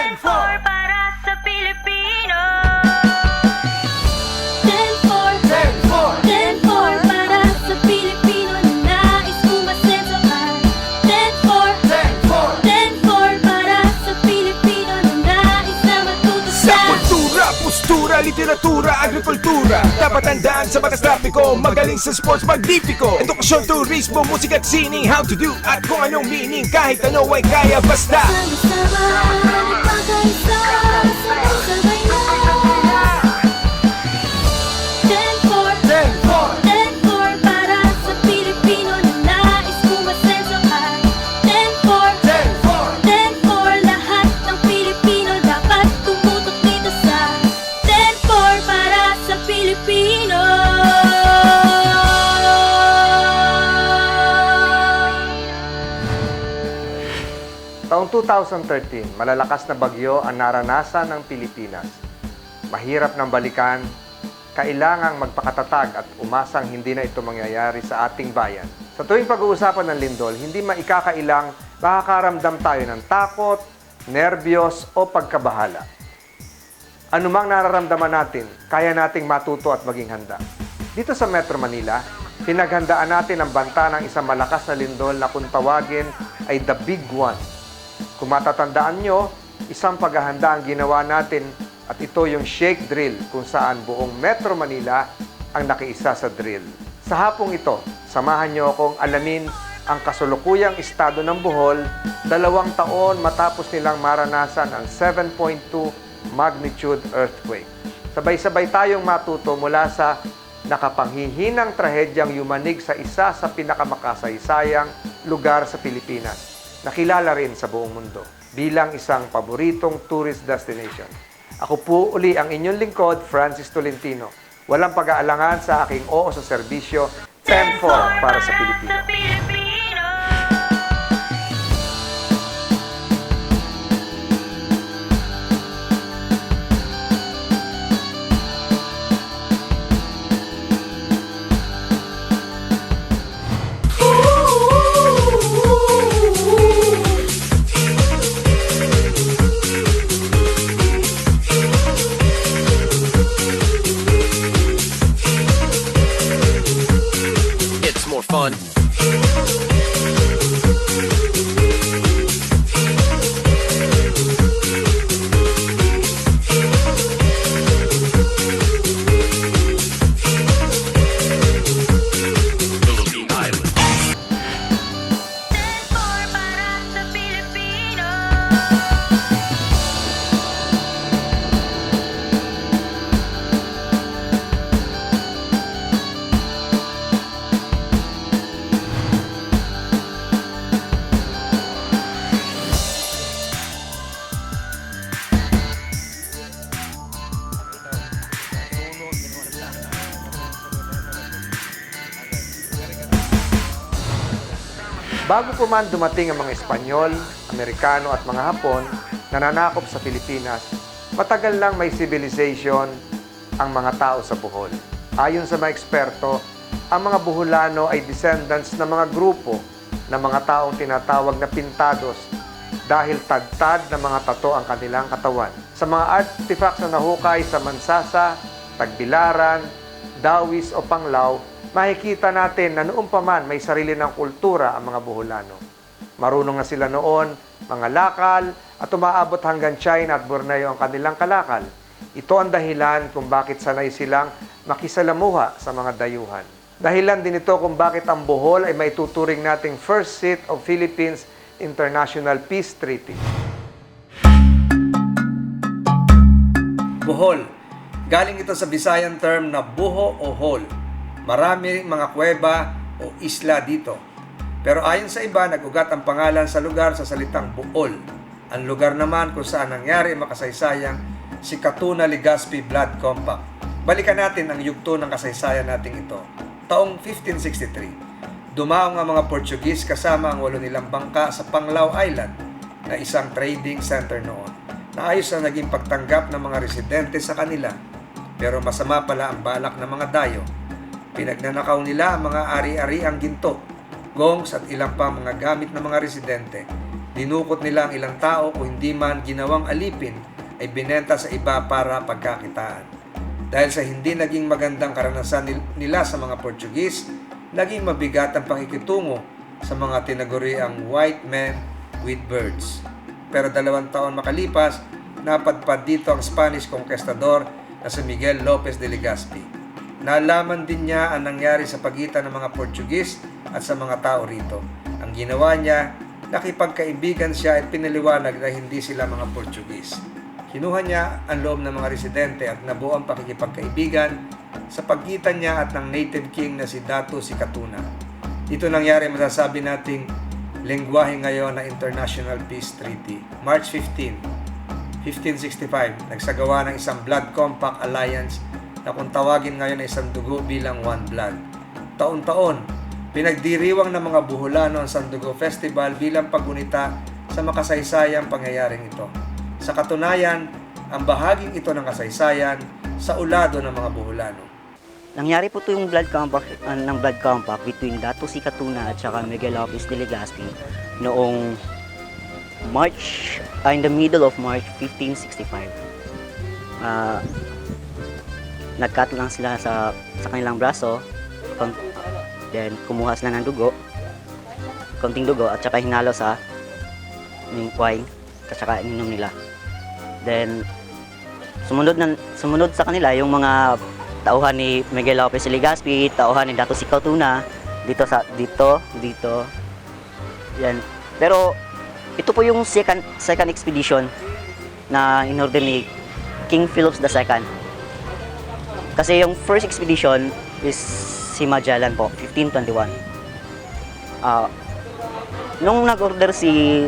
10-4 para sa Pilipino. 10-4 10-4 para sa Pilipino na nais umasenso ay 10-4 10-4 para sa Pilipino na nais na matuto Sa kultura, postura, literatura, agrikultura dapat tandaan sa batas trapiko, magaling sa sports, magnifico. Edukasyon, turismo, musika at sining, how to do at kung anong meaning, kahit ano ay kaya basta. Sama-sama, pagkaisa, sabay-sabay na 10-4 10-4 para sa Pilipino na nais umasenso ay 10-4 10-4 lahat ng Pilipino dapat tumutok dito sa 10-4 para sa Pilipino. Taong 2013, malalakas na bagyo ang naranasan ng Pilipinas. Mahirap ng balikan, kailangang magpakatatag at umasang hindi na ito mangyayari sa ating bayan. Sa tuwing pag-uusapan ng lindol, hindi maikakailang makakaramdam tayo ng takot, nerbiyos o pagkabahala. Anumang nararamdaman natin, kaya nating matuto at maging handa. Dito sa Metro Manila, pinaghandaan natin ang banta ng isang malakas na lindol na kung tawagin ay The Big One. Kung matatandaan nyo, isang paghahanda ang ginawa natin at ito yung shake drill kung saan buong Metro Manila ang nakiisa sa drill. Sa hapong ito, samahan nyo akong alamin ang kasulukuyang estado ng Bohol 2 taon matapos nilang maranasan ang 7.2 magnitude earthquake. Sabay-sabay tayong matuto mula sa nakapanghihinang trahedyang yumanig sa isa sa pinakamakasaysayang lugar sa Pilipinas, nakilala rin sa buong mundo bilang isang paboritong tourist destination. Ako po uli ang inyong lingkod, Francis Tolentino. Walang pag-aalangan sa aking oo sa serbisyo, 10-4 para sa Pilipino. It's more fun. Philippine Island. 10-4 para sa Pilipino. Bago po man dumating ang mga Espanyol, Amerikano at mga Hapon na nanakop sa Pilipinas, matagal lang may civilization ang mga tao sa Bohol. Ayon sa mga eksperto, ang mga Boholano ay descendants ng mga grupo ng mga taong tinatawag na pintados dahil tagtad ng mga tato ang kanilang katawan. Sa mga artifacts na nahukay sa Mansasa, Tagbilaran, Dawis o Panglao, makikita natin na noon pa man may sarili ng kultura ang mga Boholano. Marunong na sila noon, mga lakal, at umaabot hanggang China at Borneo ang kanilang kalakal. Ito ang dahilan kung bakit sanay silang makisalamuha sa mga dayuhan. Dahilan din ito kung bakit ang Bohol ay maituturing nating first seat of Philippines International Peace Treaty. Bohol. Galing ito sa Visayan term na buho o hol. Marami mga kuweba o isla dito. Pero ayon sa iba, nag-ugat ang pangalan sa lugar sa salitang Bohol. Ang lugar naman kung saan nangyari ang makasaysayang si Catuna Legazpi Blood Compact. Balikan natin ang yugto ng kasaysayan nating ito. Taong 1563, dumaong ang mga Portuguese kasama ang 8 nilang bangka sa Panglao Island na isang trading center noon. Naayos na naging pagtanggap ng mga residente sa kanila. Pero masama pala ang balak ng mga dayo. Pinagnanakaw nila ang mga ari-ari ang ginto, gongs at ilang pang mga gamit ng mga residente. Dinukot nila ang ilang tao o hindi man ginawang alipin ay binenta sa iba para pagkakitaan. Dahil sa hindi naging magandang karanasan nila sa mga Portuguese, naging mabigat ang pakikitungo sa mga tinaguriang white men with birds. Pero 2 taon makalipas, napadpad dito ang Spanish conquistador na si Miguel Lopez de Legazpi. Nalaman din niya ang nangyari sa pagitan ng mga Portuguese at sa mga tao rito. Ang ginawa niya, nakipagkaibigan siya at pinaliwanag na hindi sila mga Portuguese. Kinuha niya ang loob ng mga residente at nabuo ang pakikipagkaibigan sa pagitan niya at ng native king na si Datu si Katuna. Ito nangyari masasabi nating lengguwahe ngayon na International Peace Treaty. March 15, 1565, nagsagawa ng isang Blood Compact Alliance na kung tawagin ngayon ay isang dugo bilang One Blood. Taon-taon, pinagdiriwang ng mga Buholano ang Sandugo Festival bilang paggunita sa makasaysayang pangyayaring ito. Sa katunayan, ang bahaging ito ng kasaysayan sa ulado ng mga Buholano. Nangyari po ito yung blood compact between Datu si Katuna at saka Miguel Lopez de Legazpi noong in the middle of March 1565. Nag-cut lang sila sa kanilang braso, then kumuha sila ng dugo, konting dugo at saka hinalo sa wine at saka ininom nila. Then sumunod sa kanila yung mga tauhan ni Miguel Lopez de Legazpi, tauhan ni Datu si Katuna dito. Yan. Pero ito po yung second expedition na inorder ni King Philip II. Kasi yung first expedition is si Magellan po, 1521. Nung nag-order si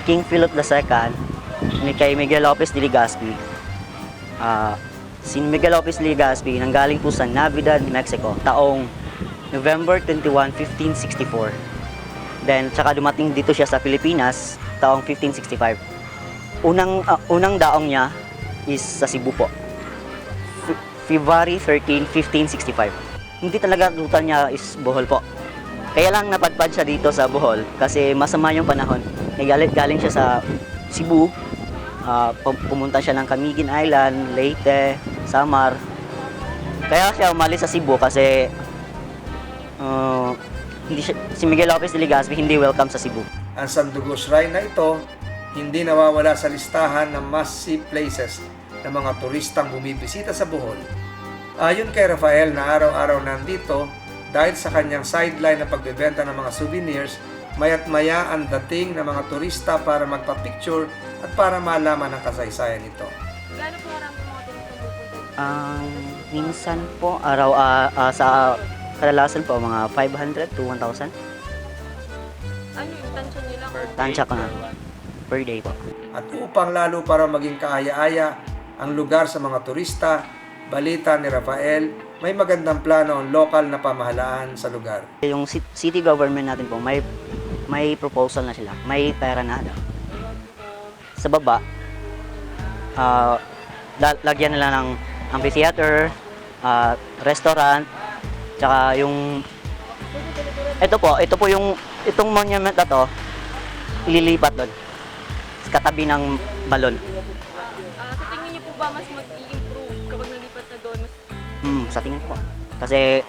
King Philip II ni kay Miguel Lopez de Legazpi, si Miguel Lopez de Legazpi nanggaling po sa Navidad, Mexico, taong November 21, 1564. Then, tsaka dumating dito siya sa Pilipinas, taong 1565. Unang daong niya is sa Cebu po. February 13, 1565. Hindi talaga ruta niya is Bohol po. Kaya lang napadpad siya dito sa Bohol kasi masama yung panahon. Galing siya sa Cebu, pumunta siya ng Camiguin Island, Leyte, Samar. Kaya siya umalis sa Cebu kasi si Miguel Lopez de Legazpi hindi welcome sa Cebu. Ang Sandugo Shrine na ito, hindi nawawala sa listahan ng must-see places ng mga turistang bumibisita sa Bohol. Ayon kay Rafael na araw-araw nandito, dahil sa kanyang sideline na pagbebenta ng mga souvenirs, maya't maya ang dating ng mga turista para magpa-picture at para malaman ang kasaysayan nito. Gaano po marami mga tumupunta? Minsan po, sa kadalasan po, mga 500 to 1,000. Ano yung tansya nila? Tansya ko na per day po. At upang lalo para maging kaaya-aya ang lugar sa mga turista, balita ni Rafael, may magandang plano ang lokal na pamahalaan sa lugar. Yung city government natin po, may proposal na sila, may pera na daw. Sa baba, lagyan nila ng amphitheater, restaurant, tsaka yung ito po yung itong monument na to, ililipat doon katabi ng balon. Sa tingin niyo po ba mas mag-i-improve kapag nalipat na doon? Sa tingin ko. Kasi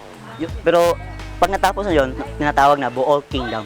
pero pag natapos na 'yon, tinatawag na Bohol Kingdom.